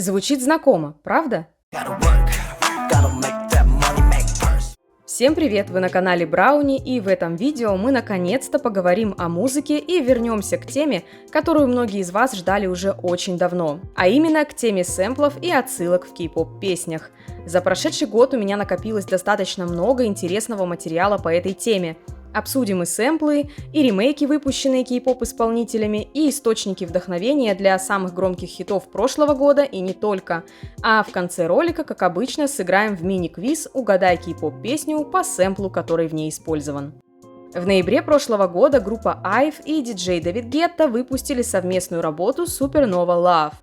Звучит знакомо, правда? Всем привет! Вы на канале Брауни, и в этом видео мы наконец-то поговорим о музыке и вернемся к теме, которую многие из вас ждали уже очень давно, а именно к теме сэмплов и отсылок в кей-поп песнях. За прошедший год у меня накопилось достаточно много интересного материала по этой теме. Обсудим и сэмплы, и ремейки, выпущенные кей-поп исполнителями, и источники вдохновения для самых громких хитов прошлого года и не только. А в конце ролика, как обычно, сыграем в мини-квиз «Угадай кей-поп песню» по сэмплу, который в ней использован. В ноябре прошлого года группа IVE и диджей Дэвид Гетта выпустили совместную работу Supernova Love.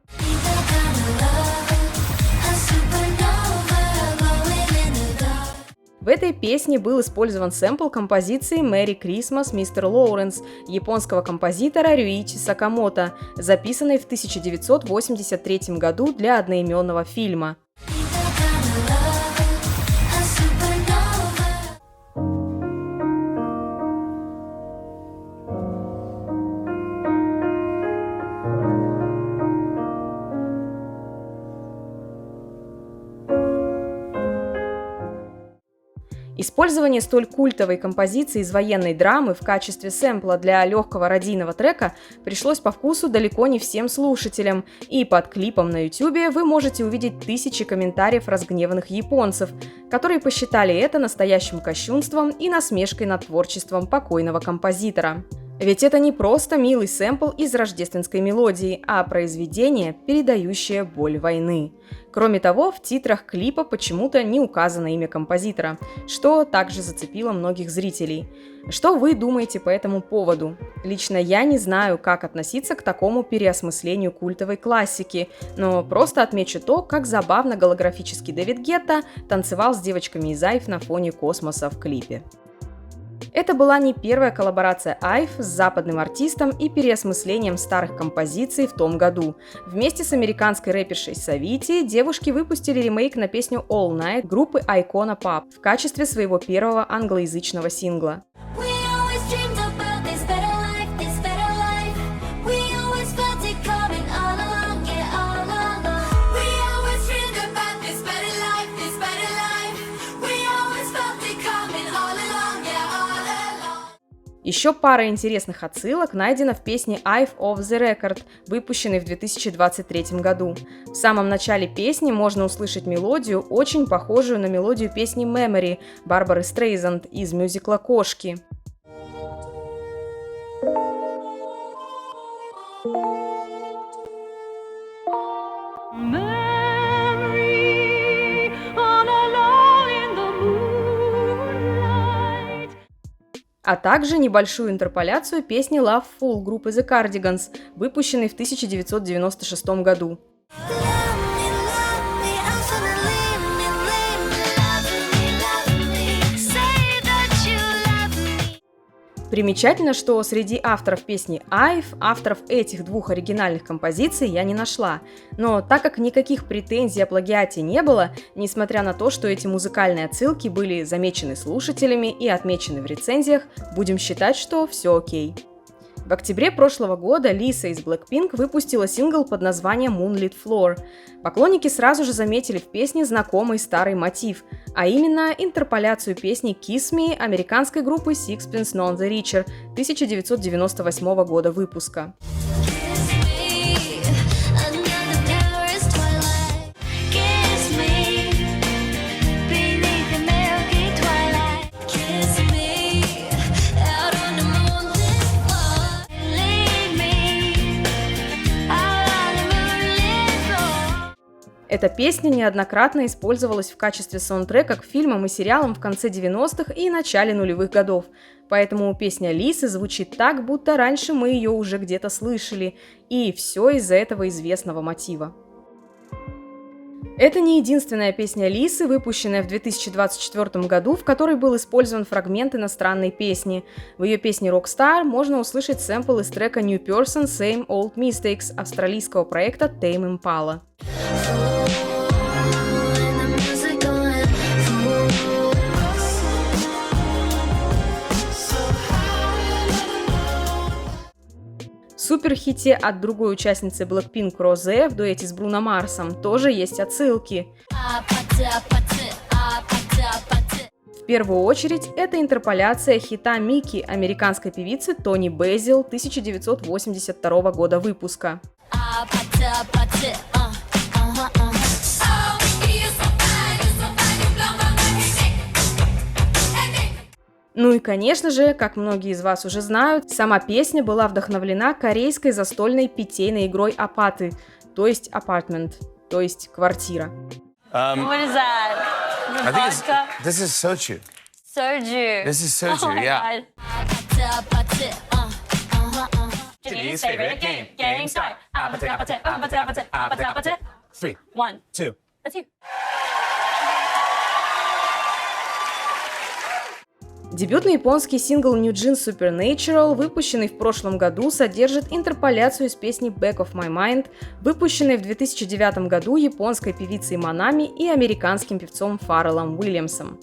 В этой песне был использован сэмпл композиции «Merry Christmas, Mr. Lawrence» японского композитора Рюичи Сакамото, записанной в 1983 году для одноименного фильма. Использование столь культовой композиции из военной драмы в качестве сэмпла для легкого радийного трека пришлось по вкусу далеко не всем слушателям, и под клипом на YouTube вы можете увидеть тысячи комментариев разгневанных японцев, которые посчитали это настоящим кощунством и насмешкой над творчеством покойного композитора. Ведь это не просто милый сэмпл из рождественской мелодии, а произведение, передающее боль войны. Кроме того, в титрах клипа почему-то не указано имя композитора, что также зацепило многих зрителей. Что вы думаете по этому поводу? Лично я не знаю, как относиться к такому переосмыслению культовой классики, но просто отмечу то, как забавно голографический Дэвид Гетта танцевал с девочками из IVE на фоне космоса в клипе. Это была не первая коллаборация IVE с западным артистом и переосмыслением старых композиций в том году. Вместе с американской рэпершей Савити девушки выпустили ремейк на песню All Night группы Icona Pop в качестве своего первого англоязычного сингла. Еще пара интересных отсылок найдена в песне IVE Off the Record, выпущенной в 2023 году. В самом начале песни можно услышать мелодию, очень похожую на мелодию песни Memory Барбары Стрейзанд из мюзикла «Кошки». А также небольшую интерполяцию песни Love Fool группы The Cardigans, выпущенной в 1996 году. Примечательно, что среди авторов песни IVE авторов этих двух оригинальных композиций я не нашла, но так как никаких претензий о плагиате не было, несмотря на то, что эти музыкальные отсылки были замечены слушателями и отмечены в рецензиях, будем считать, что все окей. В октябре прошлого года Лиса из Blackpink выпустила сингл под названием Moonlit Floor. Поклонники сразу же заметили в песне знакомый старый мотив, а именно интерполяцию песни Kiss Me американской группы Sixpence None the Richer 1998 года выпуска. Эта песня неоднократно использовалась в качестве саундтрека к фильмам и сериалам в конце 90-х и начале нулевых годов, поэтому песня Лисы звучит так, будто раньше мы ее уже где-то слышали, и все из-за этого известного мотива. Это не единственная песня Лисы, выпущенная в 2024 году, в которой был использован фрагмент иностранной песни. В ее песне Rockstar можно услышать сэмпл из трека New Person Same Old Mistakes австралийского проекта Tame Impala. суперхите от другой участницы Blackpink Rosé в дуэте с Бруно Марсом тоже есть отсылки. В первую очередь, это интерполяция хита Мики американской певицы Тони Бэзил 1982 года выпуска. Ну и, конечно же, как многие из вас уже знают, сама песня была вдохновлена корейской застольной питейной игрой апаты, то есть apartment, то есть квартира. What is that? I think this is soju. Soju. This is soju, Oh my yeah. God. Today's favorite game. Game start. 3, 1, 2. That's you. Дебютный японский сингл New Jeans Supernatural, выпущенный в прошлом году, содержит интерполяцию из песни Back of My Mind, выпущенной в 2009 году японской певицей Манами и американским певцом Фарреллом Уильямсом.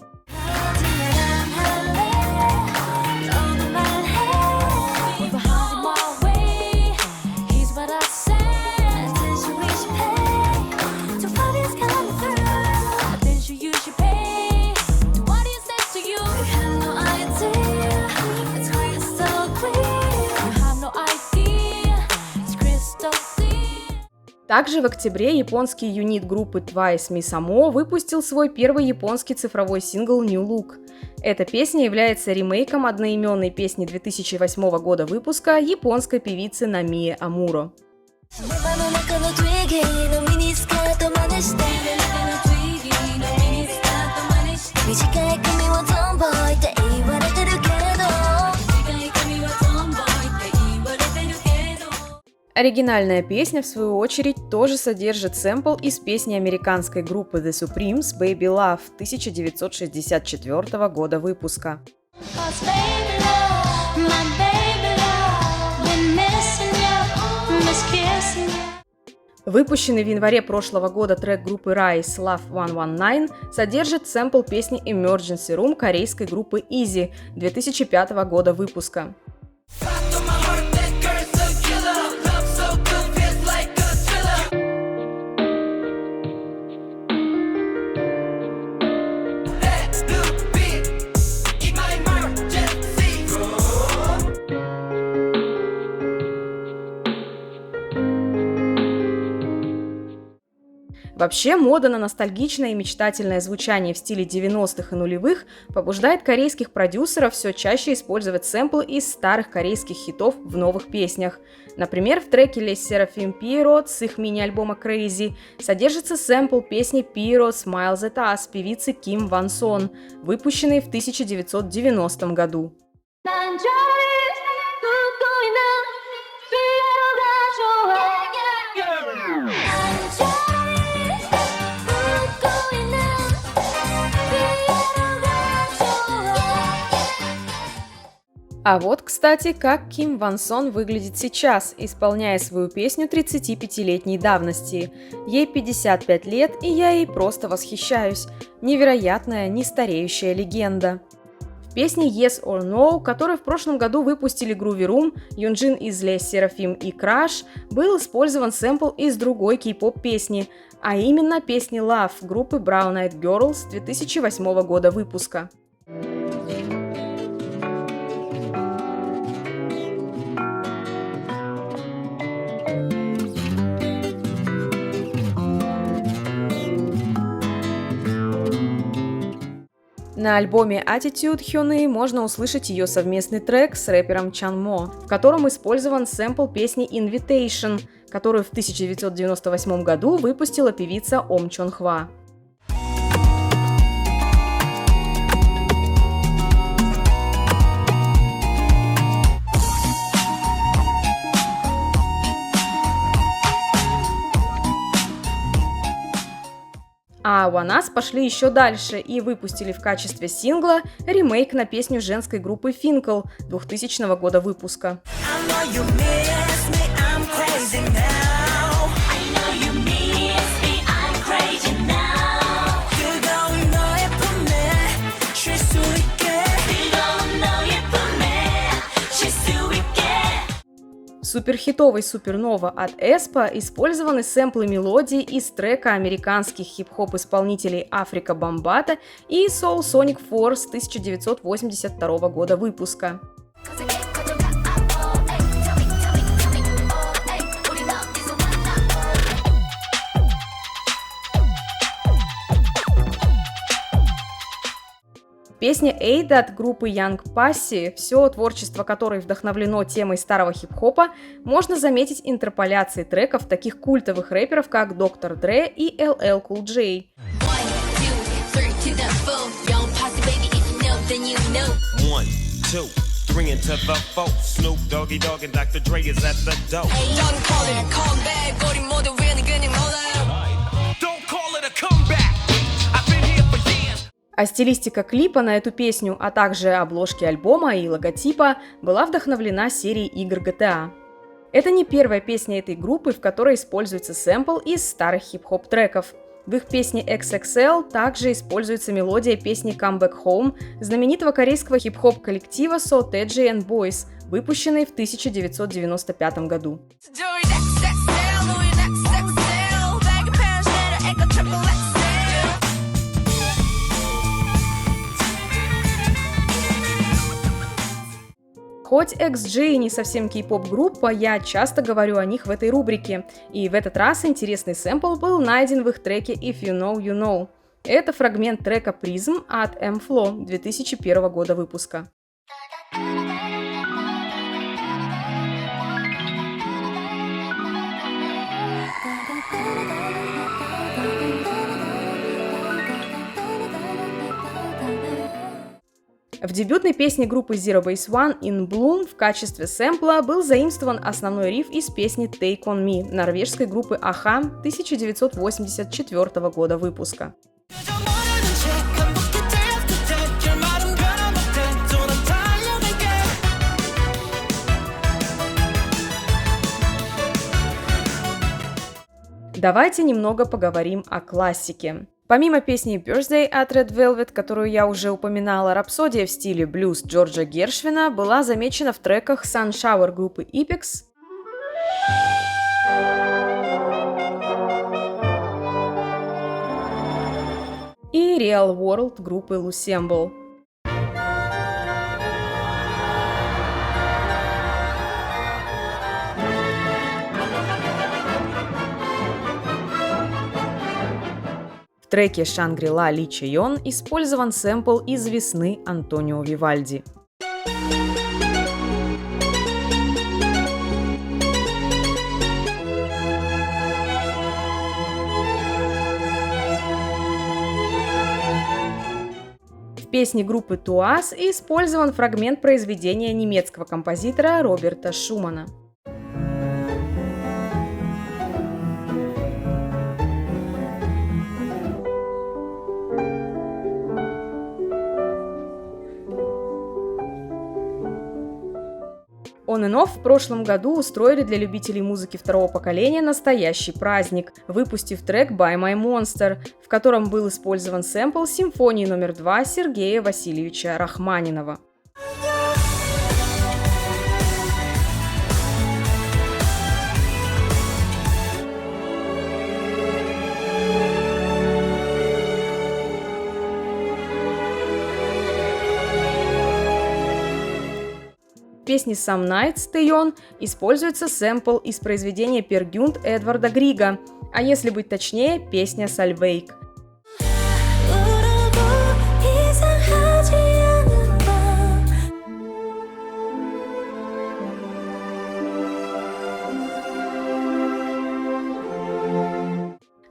Также в октябре японский юнит группы Twice Misamo выпустил свой первый японский цифровой сингл New Look. Эта песня является ремейком одноименной песни 2008 года выпуска японской певицы Намие Амуро. Оригинальная песня, в свою очередь, тоже содержит сэмпл из песни американской группы The Supremes Baby Love 1964 года выпуска. Выпущенный в январе прошлого года трек группы Rise Love 119 содержит сэмпл песни Emergency Room корейской группы Easy 2005 года выпуска. Вообще, мода на ностальгичное и мечтательное звучание в стиле 90-х и нулевых побуждает корейских продюсеров все чаще использовать сэмплы из старых корейских хитов в новых песнях. Например, в треке Les Seraphim Pierrot с их мини-альбома Crazy содержится сэмпл песни Pierrot Smiles at Us певицы Ким Ван Сон, выпущенной в 1990 году. А вот, кстати, как Ким Ван Сон выглядит сейчас, исполняя свою песню 35-летней давности. Ей 55 лет, и я ей просто восхищаюсь. Невероятная, нестареющая легенда. В песне Yes or No, которую в прошлом году выпустили Groovy Room, Юнджин из Les Seraphim и Crush, был использован сэмпл из другой кей-поп песни, а именно песни Love группы Brown Eyed Girls 2008 года выпуска. На альбоме Attitude Hyunhee можно услышать ее совместный трек с рэпером Чанмо, в котором использован сэмпл песни Invitation, которую в 1998 году выпустила певица Ом Чон Хва. А ONE US пошли еще дальше и выпустили в качестве сингла ремейк на песню женской группы Finkel 2000 года выпуска. суперхитовой «Супернова» от Эспа использованы сэмплы мелодий из трека американских хип-хоп-исполнителей Африка Бамбата и Soul Sonic Force 1982 года выпуска. Песня «Aid» от группы Young Pussy, все творчество которой вдохновлено темой старого хип-хопа, можно заметить интерполяцией треков таких культовых рэперов, как Dr. Dre и LL Cool J. А стилистика клипа на эту песню, а также обложки альбома и логотипа была вдохновлена серией игр GTA. Это не первая песня этой группы, в которой используется сэмпл из старых хип-хоп треков. В их песне XXL также используется мелодия песни Come Back Home знаменитого корейского хип-хоп коллектива Sotaeji and Boys, выпущенной в 1995 году. Хоть XG не совсем кей-поп-группа, я часто говорю о них в этой рубрике, и в этот раз интересный сэмпл был найден в их треке If You Know, You Know. Это фрагмент трека Prism от M-Flow 2001 года выпуска. В дебютной песне группы Zero Base One In Bloom в качестве сэмпла был заимствован основной риф из песни Take On Me норвежской группы a-ha 1984 года выпуска. Давайте немного поговорим о классике. Помимо песни Birthday от Red Velvet, которую я уже упоминала, рапсодия в стиле блюз Джорджа Гершвина была замечена в треках Sun Shower группы Epics и Real World группы Lucemble. В треке «Шангри-Ла Ли Чайон» использован сэмпл из «Весны» Антонио Вивальди. В песне группы Туас использован фрагмент произведения немецкого композитора Роберта Шумана. On and Off в прошлом году устроили для любителей музыки второго поколения настоящий праздник, выпустив трек By My Monster, в котором был использован сэмпл симфонии номер 2 Сергея Васильевича Рахманинова. В песне Some Nights Taeyeon используется сэмпл из произведения Peer Gynt Эдварда Грига, а если быть точнее, песня Salveik.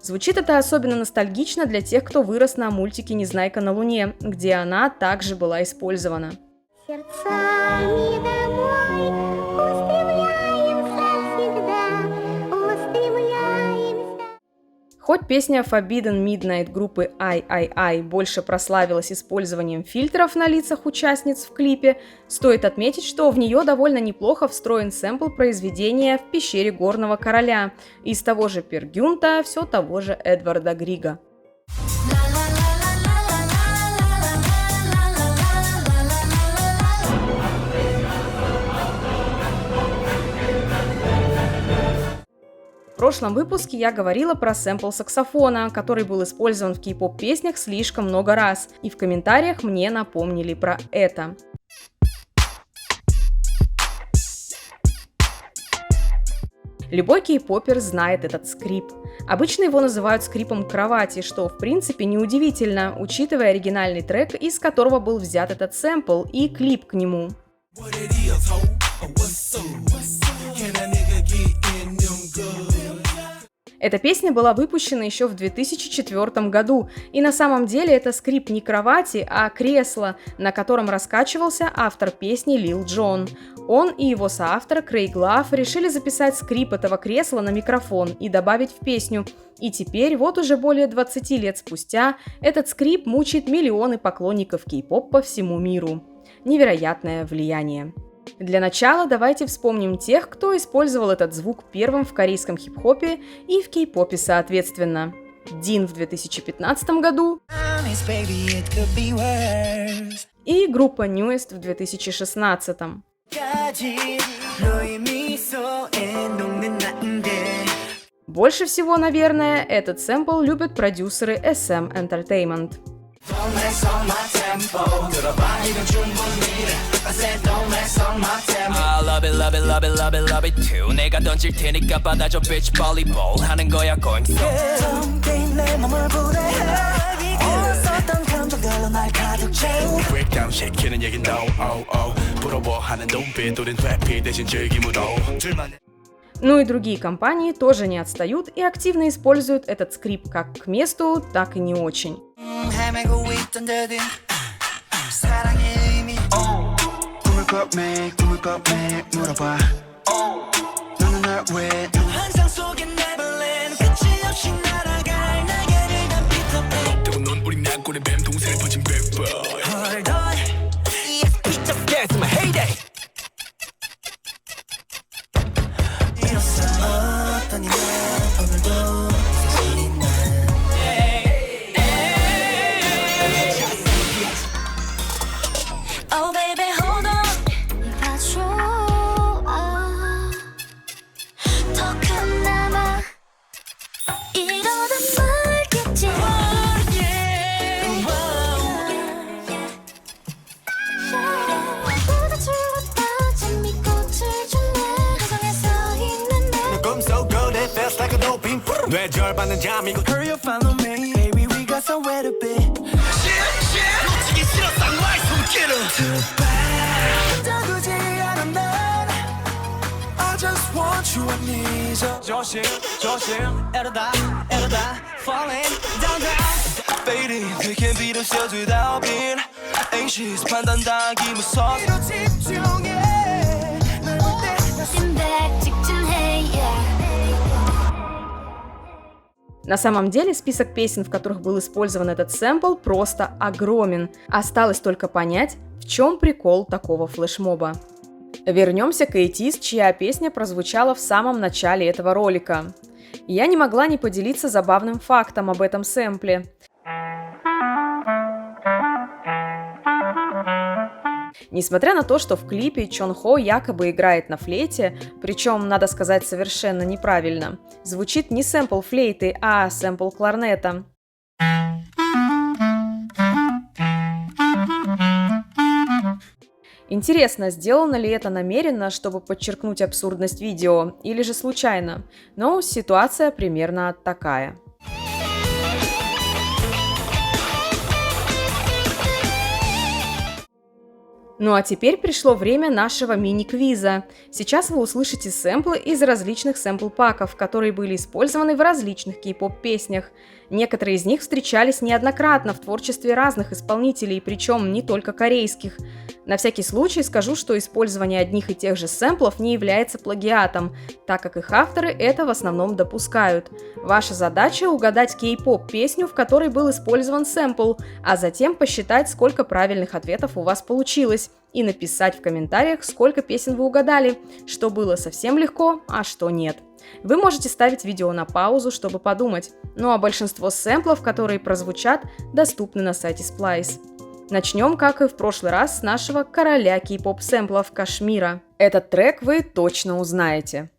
Звучит это особенно ностальгично для тех, кто вырос на мультике «Незнайка на Луне», где она также была использована. Хоть песня Forbidden Midnight группы I больше прославилась использованием фильтров на лицах участниц в клипе, стоит отметить, что в нее довольно неплохо встроен сэмпл произведения «В пещере горного короля» из того же Peer Gynt, все того же Эдварда Грига. прошлом выпуске я говорила про сэмпл саксофона, который был использован в кей-поп песнях слишком много раз, и в комментариях мне напомнили про это. Любой кей-попер знает этот скрип. Обычно его называют скрипом кровати, что в принципе неудивительно, учитывая оригинальный трек, из которого был взят этот сэмпл, и клип к нему. Эта песня была выпущена еще в 2004 году, и на самом деле это скрип не кровати, а кресла, на котором раскачивался автор песни Лил Джон. Он и его соавтор Крейг Лав решили записать скрип этого кресла на микрофон и добавить в песню. И теперь, вот уже более 20 лет спустя, этот скрип мучает миллионы поклонников кей-поп по всему миру. Невероятное влияние. Для начала давайте вспомним тех, кто использовал этот звук первым в корейском хип-хопе и в кей-попе соответственно. Дин в 2015 году и группа Newest в 2016. Больше всего, наверное, этот сэмпл любят продюсеры SM Entertainment. Ну и другие компании тоже не отстают и активно используют этот скрип как к месту, так и не очень. На самом деле список песен, в которых был использован этот сэмпл, просто огромен. Осталось только понять, в чем прикол такого флешмоба. Вернемся к ATEEZ, чья песня прозвучала в самом начале этого ролика. Я не могла не поделиться забавным фактом об этом сэмпле. Несмотря на то, что в клипе Чон Хо якобы играет на флейте, причем, надо сказать, совершенно неправильно, звучит не сэмпл флейты, а сэмпл кларнета. Интересно, сделано ли это намеренно, чтобы подчеркнуть абсурдность видео, или же случайно? Но ситуация примерно такая. Ну а теперь пришло время нашего мини-квиза. Сейчас вы услышите сэмплы из различных сэмпл-паков, которые были использованы в различных кей-поп-песнях. Некоторые из них встречались неоднократно в творчестве разных исполнителей, причем не только корейских. На всякий случай скажу, что использование одних и тех же сэмплов не является плагиатом, так как их авторы это в основном допускают. Ваша задача угадать кей-поп-песню, в которой был использован сэмпл, а затем посчитать, сколько правильных ответов у вас получилось, и написать в комментариях, сколько песен вы угадали, что было совсем легко, а что нет. Вы можете ставить видео на паузу, чтобы подумать, ну а большинство сэмплов, которые прозвучат, доступны на сайте Splice. Начнем, как и в прошлый раз, с нашего короля кей-поп-сэмплов Кашмира. Этот трек вы точно узнаете.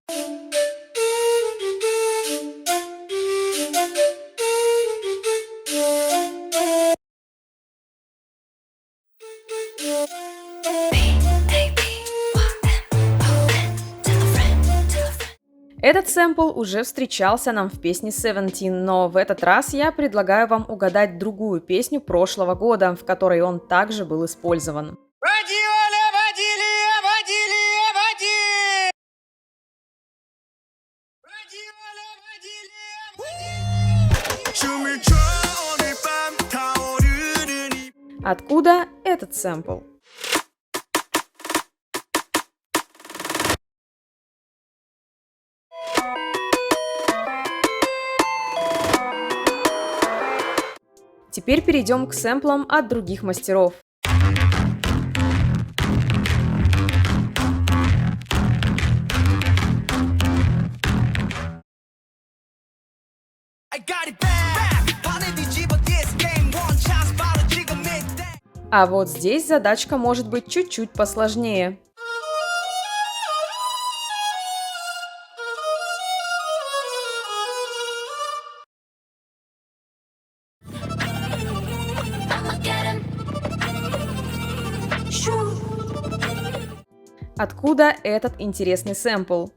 Этот сэмпл уже встречался нам в песне Seventeen, но в этот раз я предлагаю вам угадать другую песню прошлого года, в которой он также был использован. Откуда этот сэмпл? Теперь перейдем к сэмплам от других мастеров. А вот здесь задачка может быть чуть-чуть посложнее. Откуда этот интересный сэмпл?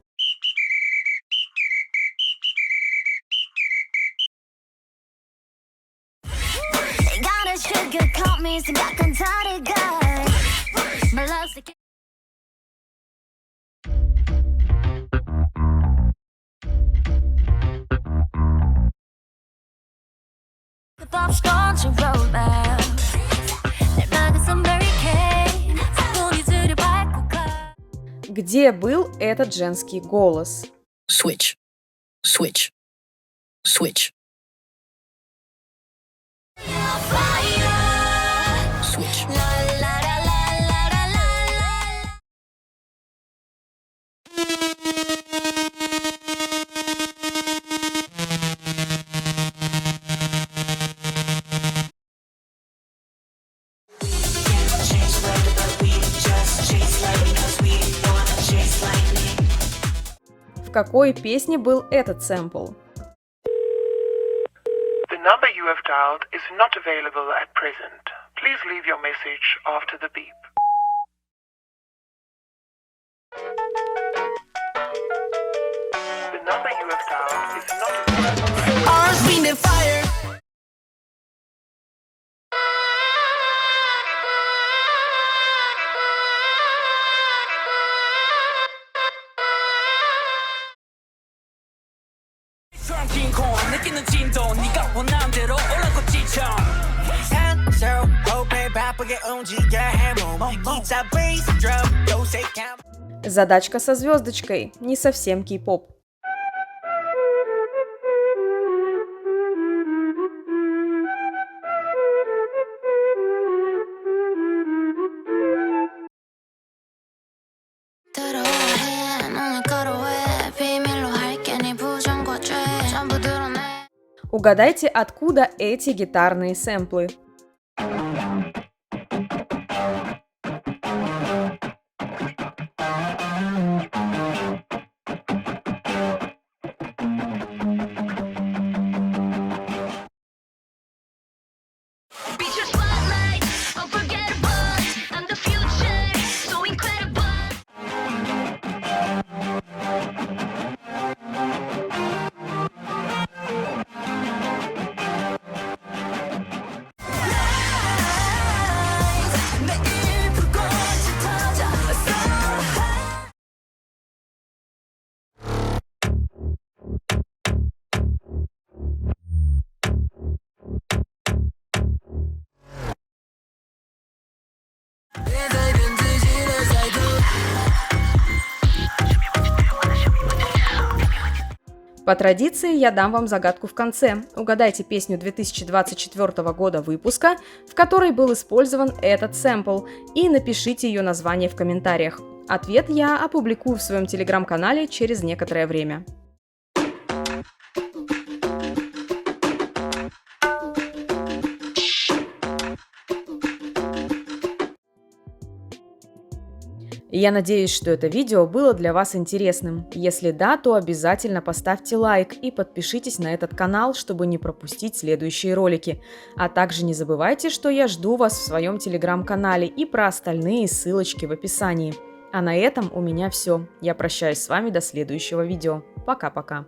Где был этот женский голос? Switch, switch, switch. Switch. В какой песне был этот сэмпл? The number you have dialed is not available at present. Please leave your message after the beep. The number you have dialed is not available. 느끼는 진도 네가 원하는 대로 올라고 지쳐 Answer 호흡에 바쁘게 움직여 해몸 기타 베이스 드럼 요새 감 Задачка со звездочкой, не совсем кей-поп. Угадайте, откуда эти гитарные сэмплы? По традиции я дам вам загадку в конце. Угадайте песню 2024 года выпуска, в которой был использован этот сэмпл, и напишите ее название в комментариях. Ответ я опубликую в своем телеграм-канале через некоторое время. Я надеюсь, что это видео было для вас интересным. Если да, то обязательно поставьте лайк и подпишитесь на этот канал, чтобы не пропустить следующие ролики. А также не забывайте, что я жду вас в своем телеграм-канале и про остальные ссылочки в описании. А на этом у меня все. Я прощаюсь с вами до следующего видео. Пока-пока.